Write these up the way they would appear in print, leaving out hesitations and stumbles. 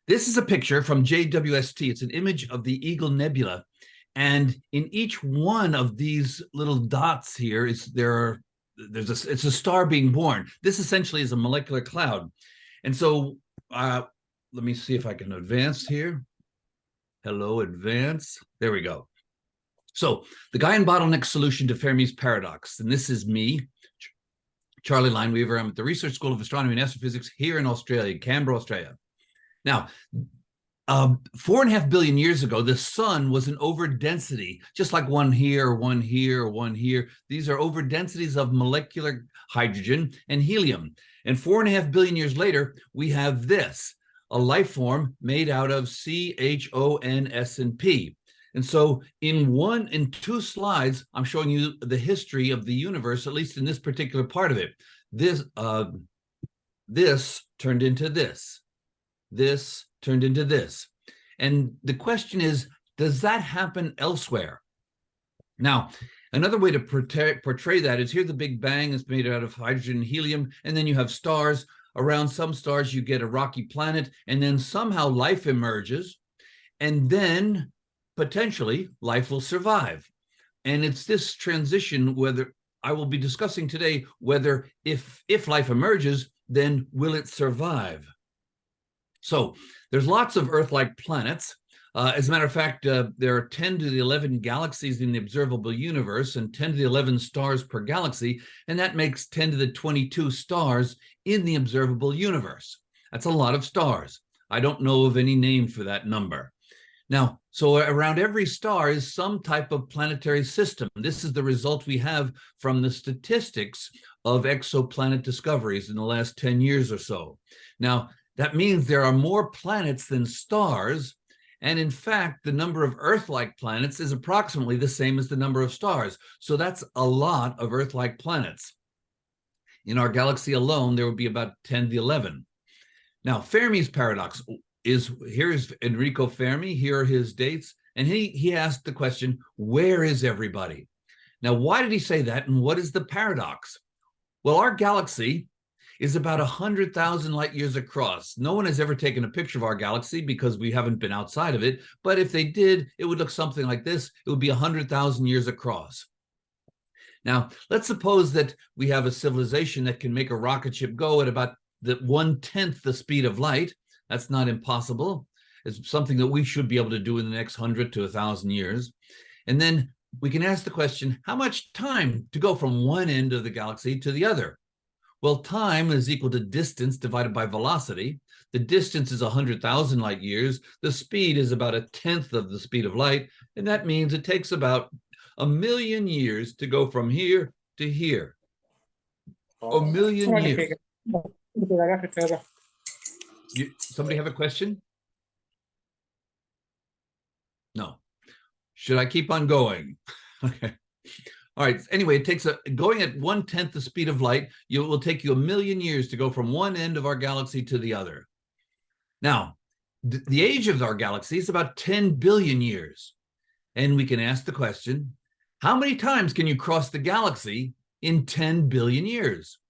This is a picture from JWST. It's an image of the Eagle Nebula. And in each one of these little dots here, it's a star being born. This essentially is a molecular cloud. And so let me see if I can advance here. Hello, advance. There we go. So the Gaian bottleneck solution to Fermi's paradox. And this is me, Charley Lineweaver. I'm at the Research School of Astronomy and Astrophysics here in Australia, Canberra, Australia. Now, 4.5 billion years ago, the sun was an overdensity, just like one here, one here, one here. These are overdensities of molecular hydrogen and helium. And 4.5 billion years later, we have this, a life form made out of C, H, O, N, S, and P. And so in 2 slides, I'm showing you the history of the universe, at least in this particular part of it. This turned into this. This turned into this. And the question is, does that happen elsewhere? Now, another way to portray that is here the Big Bang is made out of hydrogen and helium, and then you have stars. Around some stars, you get a rocky planet, and then somehow life emerges, and then potentially life will survive. And it's this transition whether I will be discussing today, whether if life emerges, then will it survive? So there's lots of Earth-like planets. As a matter of fact, there are 10 to the 11 galaxies in the observable universe and 10 to the 11 stars per galaxy, and that makes 10 to the 22 stars in the observable universe. That's a lot of stars. I don't know of any name for that number. Now, so around every star is some type of planetary system. This is the result we have from the statistics of exoplanet discoveries in the last 10 years or so. Now, that means there are more planets than stars, and in fact, the number of Earth-like planets is approximately the same as the number of stars. So that's a lot of Earth-like planets. In our galaxy alone, there would be about 10 to the 11. Now, Fermi's paradox here's Enrico Fermi, here are his dates, and he asked the question, where is everybody? Now, why did he say that, and what is the paradox? Well, our galaxy is about 100,000 light years across. No one has ever taken a picture of our galaxy because we haven't been outside of it, but if they did, it would look something like this. It would be 100,000 years across. Now, let's suppose that we have a civilization that can make a rocket ship go at about 1/10 the speed of light. That's not impossible. It's something that we should be able to do in the next 100 to 1,000 years. And then we can ask the question, how much time to go from one end of the galaxy to the other? Well, time is equal to distance divided by velocity. The distance is 100,000 light years. The speed is about 1/10 of the speed of light. And that means it takes about 1 million years to go from here to here. 1 million years. Somebody have a question? No. Should I keep on going? Okay. All right. Anyway, it takes going at 1/10 the speed of light. It will take you 1 million years to go from one end of our galaxy to the other. Now, the age of our galaxy is about 10 billion years. And we can ask the question, how many times can you cross the galaxy in 10 billion years?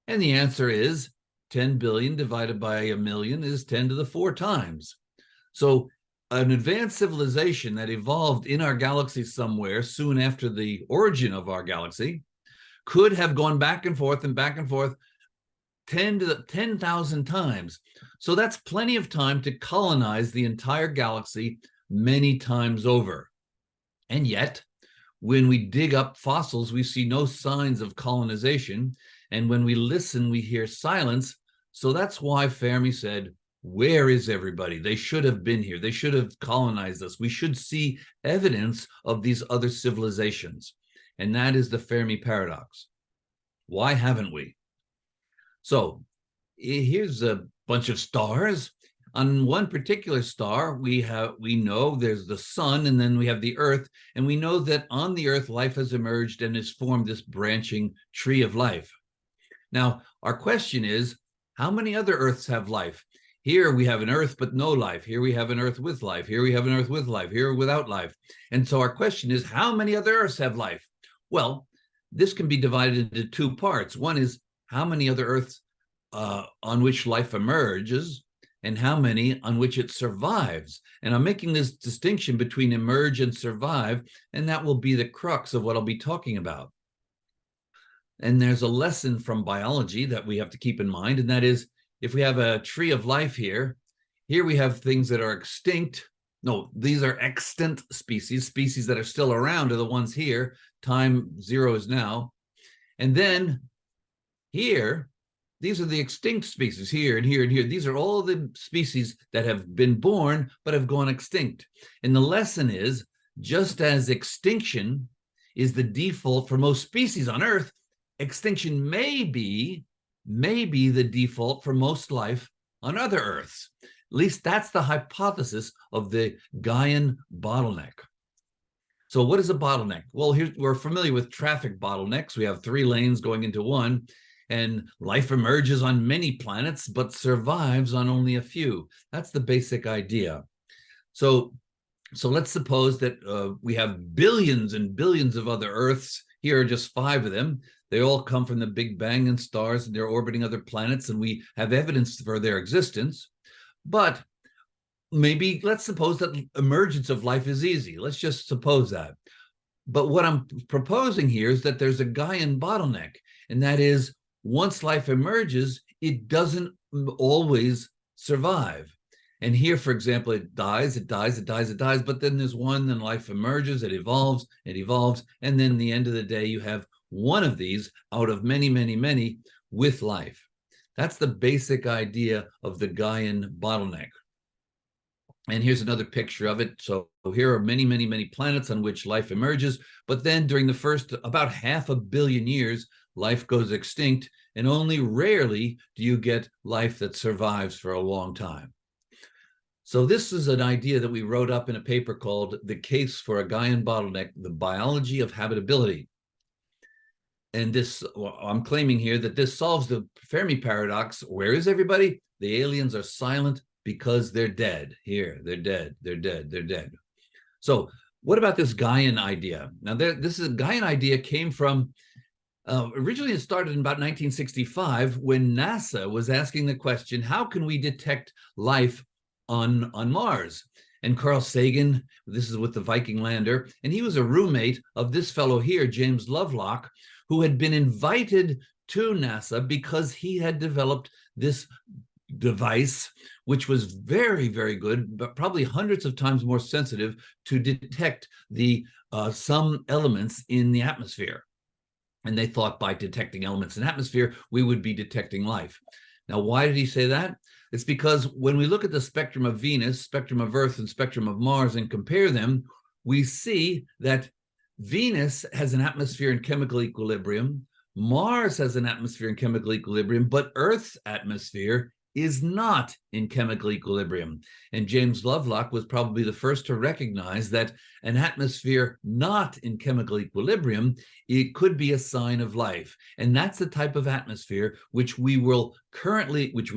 And the answer is 10 billion divided by 1 million is 10 to the 4 times. So an advanced civilization that evolved in our galaxy somewhere soon after the origin of our galaxy could have gone back and forth 10 to the 10,000 times. So that's plenty of time to colonize the entire galaxy many times over. And yet, when we dig up fossils, we see no signs of colonization. And when we listen, we hear silence. So that's why Fermi said, where is everybody? They should have been here. They should have colonized us. We should see evidence of these other civilizations. And that is the Fermi paradox. Why haven't we? So here's a bunch of stars. On one particular star, we know there's the sun, and then we have the Earth, and we know that on the Earth, life has emerged and has formed this branching tree of life. Now, our question is, how many other Earths have life? Here we have an Earth, but no life. Here we have an Earth with life. Here we have an Earth with life. Here without life. And so our question is, how many other Earths have life? Well, this can be divided into 2 parts. One is how many other Earths on which life emerges, and how many on which it survives. And I'm making this distinction between emerge and survive, and that will be the crux of what I'll be talking about. And there's a lesson from biology that we have to keep in mind, and that is, if we have a tree of life here we have things that are extinct. No, these are extant species. Species that are still around are the ones here. Time 0 is now. And then here, these are the extinct species, here and here and here. These are all the species that have been born but have gone extinct. And the lesson is, just as extinction is the default for most species on Earth, extinction may be the default for most life on other Earths. At least that's the hypothesis of the Gaian bottleneck. So what is a bottleneck? Well, here we're familiar with traffic bottlenecks. We have 3 lanes going into one, and life emerges on many planets, but survives on only a few. That's the basic idea. So let's suppose that we have billions and billions of other Earths. Here are just 5 of them. They all come from the Big Bang and stars, and they're orbiting other planets, and we have evidence for their existence. But maybe let's suppose that emergence of life is easy. Let's just suppose that. But what I'm proposing here is that there's a Gaian bottleneck, and that is, once life emerges, it doesn't always survive. And here, for example, it dies, but then there's one, then life emerges, it evolves, and then at the end of the day, you have one of these out of many, many, many with life. That's the basic idea of the Gaian bottleneck. And here's another picture of it. So here are many, many, many planets on which life emerges, but then during the first about 500 million years, life goes extinct, and only rarely do you get life that survives for a long time. So this is an idea that we wrote up in a paper called The Case for a Gaian Bottleneck, the Biology of Habitability. And this, well, I'm claiming here that this solves the Fermi paradox. Where is everybody? The aliens are silent because they're dead. Here, they're dead, they're dead, they're dead. So what about this Gaian idea? Now, this is a Gaian idea came from, originally it started in about 1965 when NASA was asking the question, how can we detect life on Mars? And Carl Sagan, this is with the Viking lander, and he was a roommate of this fellow here, James Lovelock, who had been invited to NASA because he had developed this device, which was very, very good, but probably hundreds of times more sensitive to detect the some elements in the atmosphere. And they thought by detecting elements in the atmosphere, we would be detecting life. Now, why did he say that? It's because when we look at the spectrum of Venus, spectrum of Earth, and spectrum of Mars and compare them, we see that Venus has an atmosphere in chemical equilibrium, Mars has an atmosphere in chemical equilibrium, but Earth's atmosphere is not in chemical equilibrium. And James Lovelock was probably the first to recognize that an atmosphere not in chemical equilibrium, it could be a sign of life. And that's the type of atmosphere which we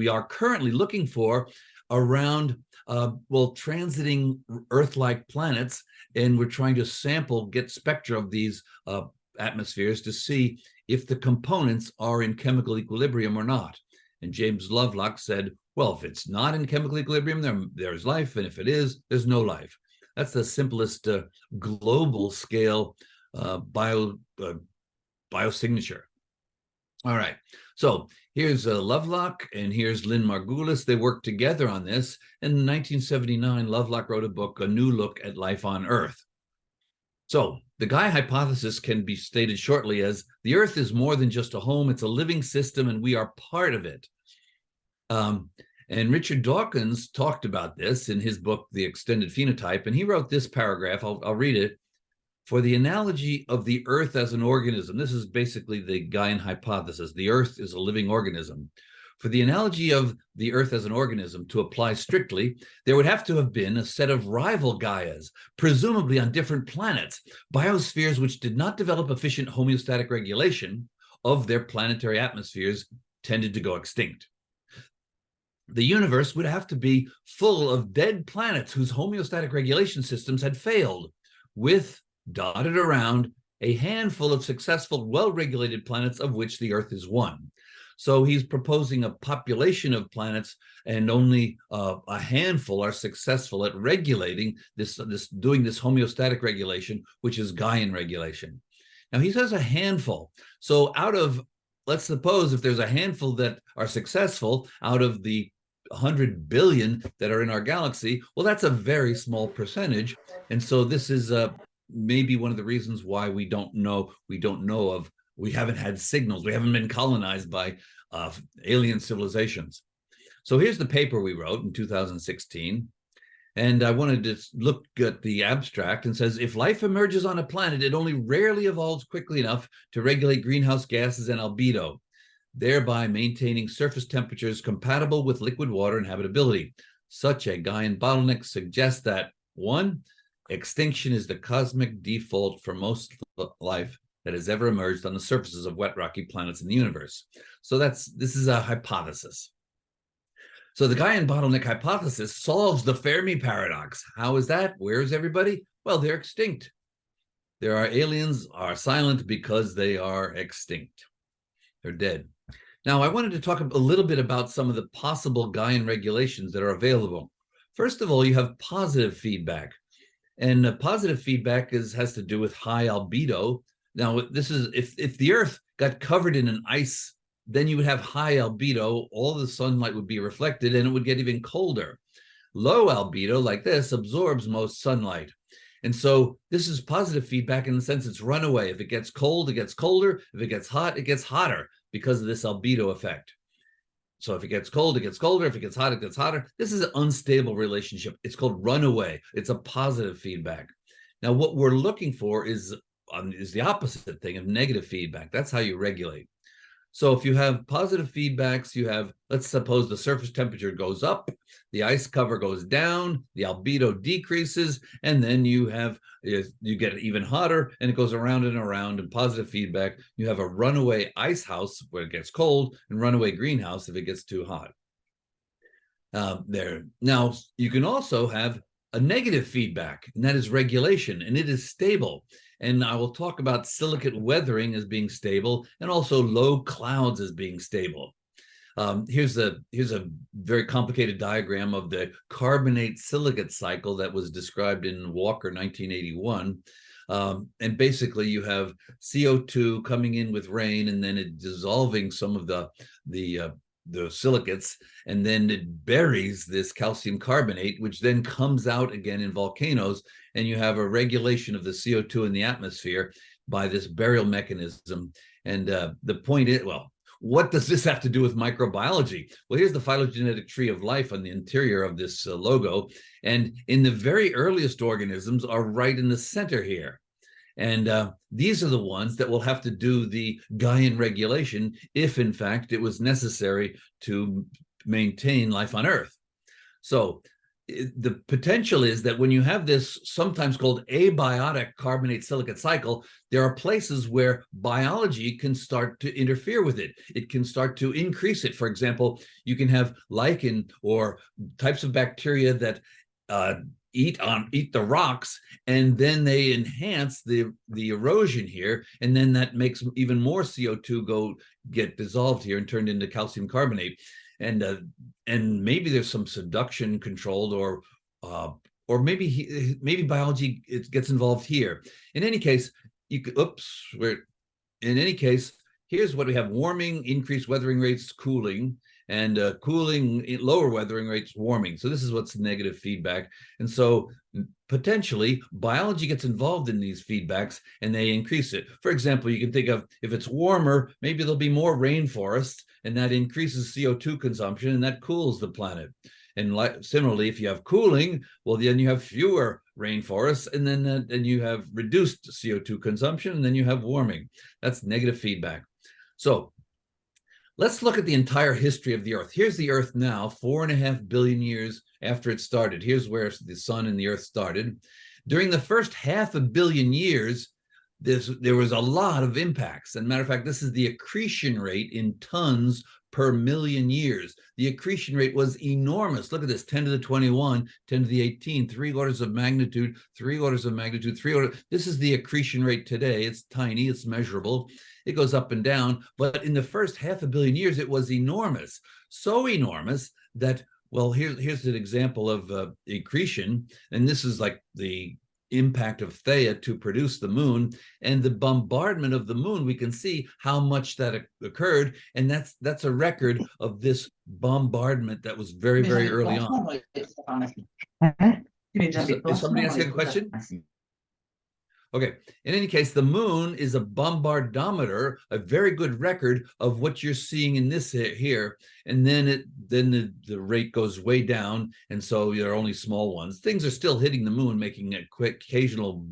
are currently looking for around transiting Earth-like planets, and we're trying to get spectra of these atmospheres to see if the components are in chemical equilibrium or not. And James Lovelock said, well, if it's not in chemical equilibrium, there's life, and if it is, there's no life. That's the simplest global scale biosignature. All right, so here's Lovelock, and here's Lynn Margulis. They worked together on this. And in 1979, Lovelock wrote a book, A New Look at Life on Earth. So the Gaia hypothesis can be stated shortly as the Earth is more than just a home. It's a living system, and we are part of it. And Richard Dawkins talked about this in his book, The Extended Phenotype, and he wrote this paragraph. I'll read it. For the analogy of the Earth as an organism, this is basically the Gaian hypothesis. The Earth is a living organism. For the analogy of the Earth as an organism to apply strictly, there would have to have been a set of rival Gaias, presumably on different planets, biospheres which did not develop efficient homeostatic regulation of their planetary atmospheres tended to go extinct. The universe would have to be full of dead planets whose homeostatic regulation systems had failed, with dotted around a handful of successful, well-regulated planets, of which the Earth is one. So he's proposing a population of planets, and only a handful are successful at regulating doing this homeostatic regulation, which is Gaian regulation. Now he says a handful. So let's suppose if there's a handful that are successful out of the 100 billion that are in our galaxy, well, that's a very small percentage. And so this is maybe one of the reasons why we haven't had signals. We haven't been colonized by alien civilizations. So here's the paper we wrote in 2016. And I wanted to look at the abstract, and says, if life emerges on a planet, it only rarely evolves quickly enough to regulate greenhouse gases and albedo, thereby maintaining surface temperatures compatible with liquid water and habitability. Such a Gaian bottleneck suggests that, 1, extinction is the cosmic default for most life that has ever emerged on the surfaces of wet, rocky planets in the universe. So this is a hypothesis. So the Gaian bottleneck hypothesis solves the Fermi paradox. How is that? Where is everybody? Well, they're extinct. There are aliens are silent because they are extinct. They're dead. Now, I wanted to talk a little bit about some of the possible Gaian regulations that are available. First of all, you have positive feedback. And positive feedback has to do with high albedo. Now, this is if the Earth got covered in an ice, then you would have high albedo, all the sunlight would be reflected, and it would get even colder. Low albedo, like this, absorbs most sunlight. And so this is positive feedback in the sense it's runaway. If it gets cold, it gets colder. If it gets hot, it gets hotter because of this albedo effect. So if it gets cold, it gets colder. If it gets hot, it gets hotter. This is an unstable relationship. It's called runaway. It's a positive feedback. Now, what we're looking for is the opposite thing of negative feedback. That's how you regulate. So if you have positive feedbacks, you have, let's suppose the surface temperature goes up, the ice cover goes down, the albedo decreases, and then you get even hotter, and it goes around and around. And positive feedback, you have a runaway ice house where it gets cold, and runaway greenhouse if it gets too hot. Now, you can also have a negative feedback, and that is regulation, and it is stable. And I will talk about silicate weathering as being stable, and also low clouds as being stable. Here's a very complicated diagram of the carbonate silicate cycle that was described in Walker 1981. And basically you have CO2 coming in with rain, and then it dissolving some of the silicates, and then it buries this calcium carbonate, which then comes out again in volcanoes, and you have a regulation of the CO2 in the atmosphere by this burial mechanism. And the point is, well, what does this have to do with microbiology? Well, here's the phylogenetic tree of life on the interior of this logo, and in the very earliest organisms are right in the center here. And these are the ones that will have to do the Gaian regulation if, in fact, it was necessary to maintain life on Earth. So the potential is that when you have this sometimes called abiotic carbonate silicate cycle, there are places where biology can start to interfere with it. It can start to increase it. For example, you can have lichen or types of bacteria that eat the rocks, and then they enhance the erosion here, and then that makes even more CO2 get dissolved here and turned into calcium carbonate, and maybe there's some seduction controlled, or maybe biology gets involved here. In any case, here's what we have: warming, increased weathering rates, cooling. And cooling, lower weathering rates, warming. So this is what's negative feedback. And so potentially biology gets involved in these feedbacks and they increase it. For example, you can think of if it's warmer, maybe there'll be more rainforests, and that increases CO2 consumption, and that cools the planet. And similarly, if you have cooling, well, then you have fewer rainforests, and then you have reduced CO2 consumption, and then you have warming. That's negative feedback. So let's look at the entire history of the Earth. Here's the Earth now, 4.5 billion years after it started. Here's where the sun and the Earth started. During the first 500 million years, there was a lot of impacts. And matter of fact, this is the accretion rate in tons per million years. The accretion rate was enormous. Look at this, 10 to the 21, 10 to the 18, 3 orders of magnitude, 3 orders of magnitude, 3 orders. This is the accretion rate today. It's tiny, it's measurable. It goes up and down. But in the first 500 million years, it was enormous. So enormous that, well, here's an example of accretion. And this is like the impact of Theia to produce the moon, and the bombardment of the moon, we can see how much that occurred, and that's a record of this bombardment that was very, very early on. Is somebody asking a question? Okay, in any case, the moon is a bombardometer, a very good record of what you're seeing in this here, and then the rate goes way down, and so there are only small ones. Things are still hitting the moon, making it quick occasional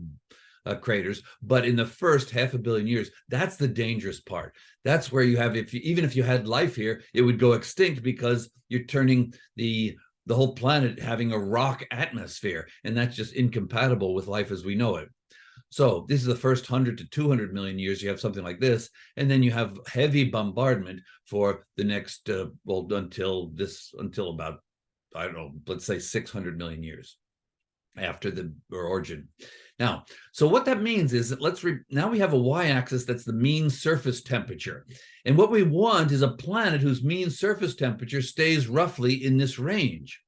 craters, but in the first 500 million years, that's the dangerous part. That's where you have, even if you had life here, it would go extinct because you're turning the whole planet having a rock atmosphere, and that's just incompatible with life as we know it. So this is the first 100 to 200 million years, you have something like this, and then you have heavy bombardment for the next, until about, I don't know, let's say 600 million years after the origin. Now, so what that means is that now we have a y-axis that's the mean surface temperature. And what we want is a planet whose mean surface temperature stays roughly in this range.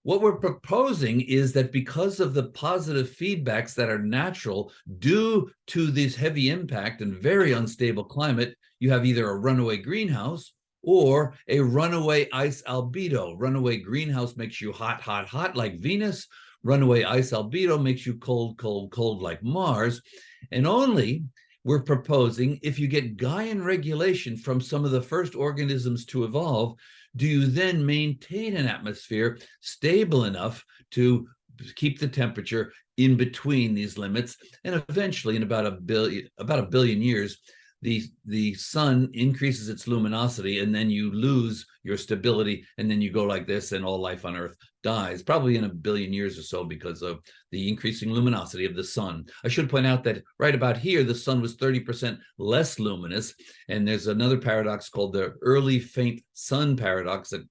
What we're proposing is that because of the positive feedbacks that are natural due to this heavy impact and very unstable climate, you have either a runaway greenhouse or a runaway ice albedo. Runaway greenhouse makes you hot, hot, hot like Venus. Runaway ice albedo makes you cold, cold, cold like Mars. And only we're proposing, if you get Gaian regulation from some of the first organisms to evolve, do you then maintain an atmosphere stable enough to keep the temperature in between these limits? And eventually, in about a billion years, the sun increases its luminosity, and then you lose your stability, and then you go like this, and all life on Earth dies, probably in a billion years or so, because of the increasing luminosity of the sun. I should point out that right about here, the sun was 30% less luminous, and there's another paradox called the early faint sun paradox that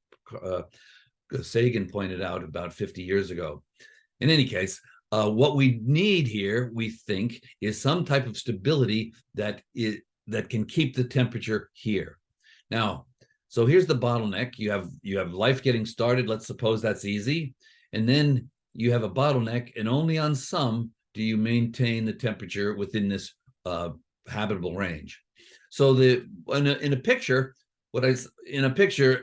Sagan pointed out about 50 years ago. In any case, what we need here, we think, is some type of stability that can keep the temperature here. Now, so here's the bottleneck. You have life getting started. Let's suppose that's easy. And then you have a bottleneck, and only on some do you maintain the temperature within this habitable range. So in a picture,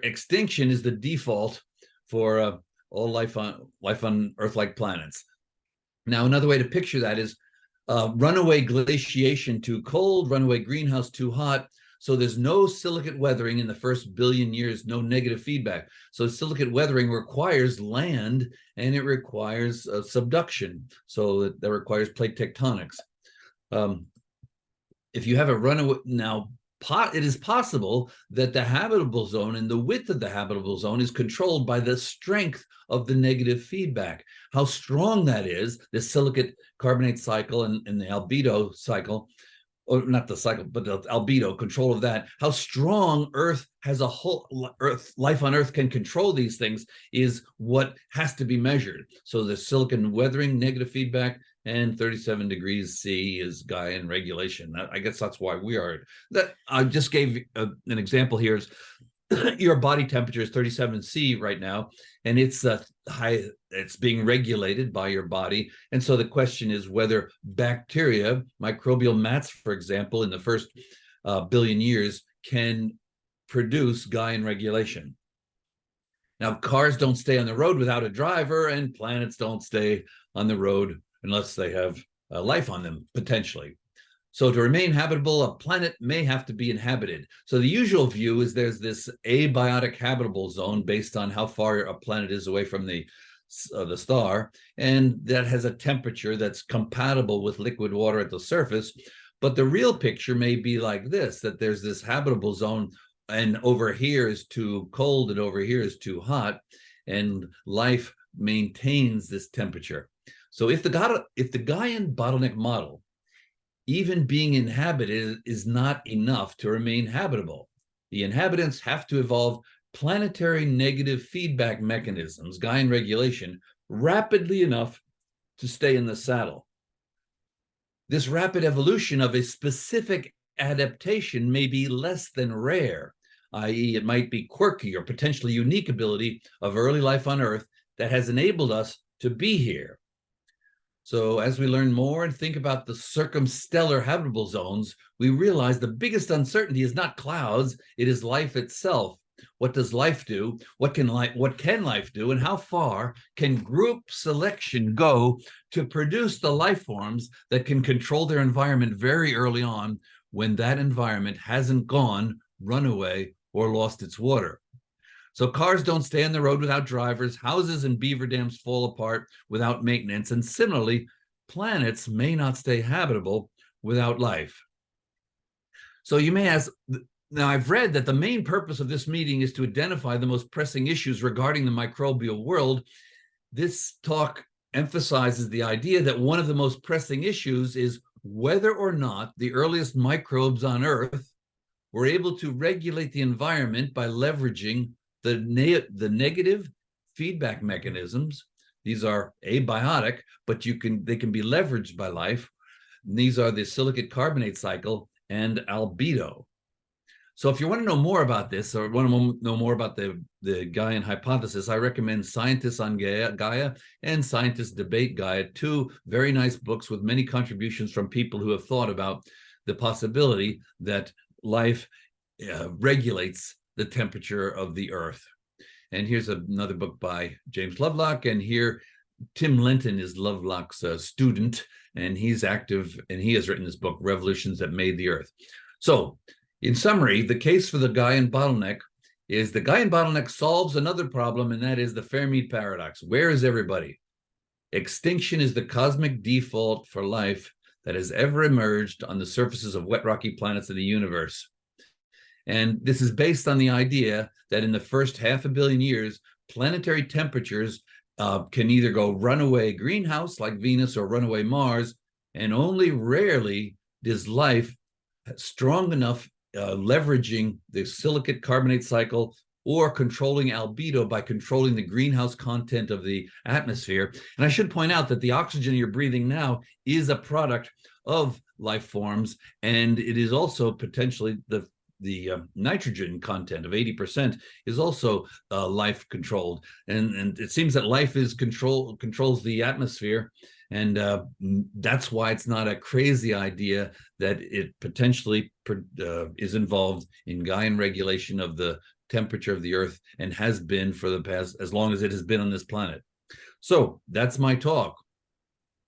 extinction is the default for all life on Earth-like planets. Now, another way to picture that is runaway glaciation too cold, runaway greenhouse too hot. So there's no silicate weathering in the first billion years, no negative feedback. So silicate weathering requires land, and it requires subduction. So that requires plate tectonics. If you have a runaway, now it is possible that the habitable zone and the width of the habitable zone is controlled by the strength of the negative feedback. How strong that is, the silicate carbonate cycle and the albedo cycle, or not the cycle, but the albedo, control of that, how strong Earth has life on Earth can control these things is what has to be measured. So the silicon weathering, negative feedback, and 37 degrees C is Gaian regulation. I guess that's why we are. That I just gave an example here. Is your body temperature is 37 C right now, and it's high. It's being regulated by your body. And so the question is whether bacteria, microbial mats, for example, in the first billion years, can produce Gaian regulation. Now, cars don't stay on the road without a driver, and planets don't stay on the road unless they have life on them, potentially. So to remain habitable, a planet may have to be inhabited. So the usual view is there's this abiotic habitable zone based on how far a planet is away from the star, and that has a temperature that's compatible with liquid water at the surface. But the real picture may be like this, that there's this habitable zone, and over here is too cold, and over here is too hot, and life maintains this temperature. So if the Gaian bottleneck model even being inhabited is not enough to remain habitable. The inhabitants have to evolve planetary negative feedback mechanisms, Gaian regulation, rapidly enough to stay in the saddle. This rapid evolution of a specific adaptation may be less than rare, i.e., it might be quirky or potentially unique ability of early life on Earth that has enabled us to be here. So as we learn more and think about the circumstellar habitable zones, we realize the biggest uncertainty is not clouds, it is life itself. What does life do? What can life do? And how far can group selection go to produce the life forms that can control their environment very early on when that environment hasn't gone, run away, or lost its water? So cars don't stay on the road without drivers, houses and beaver dams fall apart without maintenance, and similarly, planets may not stay habitable without life. So you may ask, now I've read that the main purpose of this meeting is to identify the most pressing issues regarding the microbial world. This talk emphasizes the idea that one of the most pressing issues is whether or not the earliest microbes on Earth were able to regulate the environment by leveraging the negative feedback mechanisms. These are abiotic, but they can be leveraged by life. And these are the silicate carbonate cycle and albedo. So if you want to know more about this, or want to know more about the Gaian hypothesis, I recommend Scientists on Gaia and Scientists Debate Gaia, two very nice books with many contributions from people who have thought about the possibility that life regulates the temperature of the Earth. And here's another book by James Lovelock, and here Tim Lenton is Lovelock's student, and he's active, and he has written this book, Revolutions That Made the Earth. So in summary, the case for the Gaian bottleneck is the Gaian bottleneck solves another problem, and that is the Fermi paradox. Where is everybody? Extinction is the cosmic default for life that has ever emerged on the surfaces of wet rocky planets of the universe. And this is based on the idea that in the first 500 million years, planetary temperatures can either go runaway greenhouse like Venus or runaway Mars, and only rarely does life strong enough leveraging the silicate carbonate cycle or controlling albedo by controlling the greenhouse content of the atmosphere. And I should point out that the oxygen you're breathing now is a product of life forms, and it is also potentially the nitrogen content of 80% is also life controlled, and it seems that life is controls the atmosphere, and that's why it's not a crazy idea that it potentially is involved in Gaian regulation of the temperature of the Earth, and has been for the past as long as it has been on this planet. So that's my talk.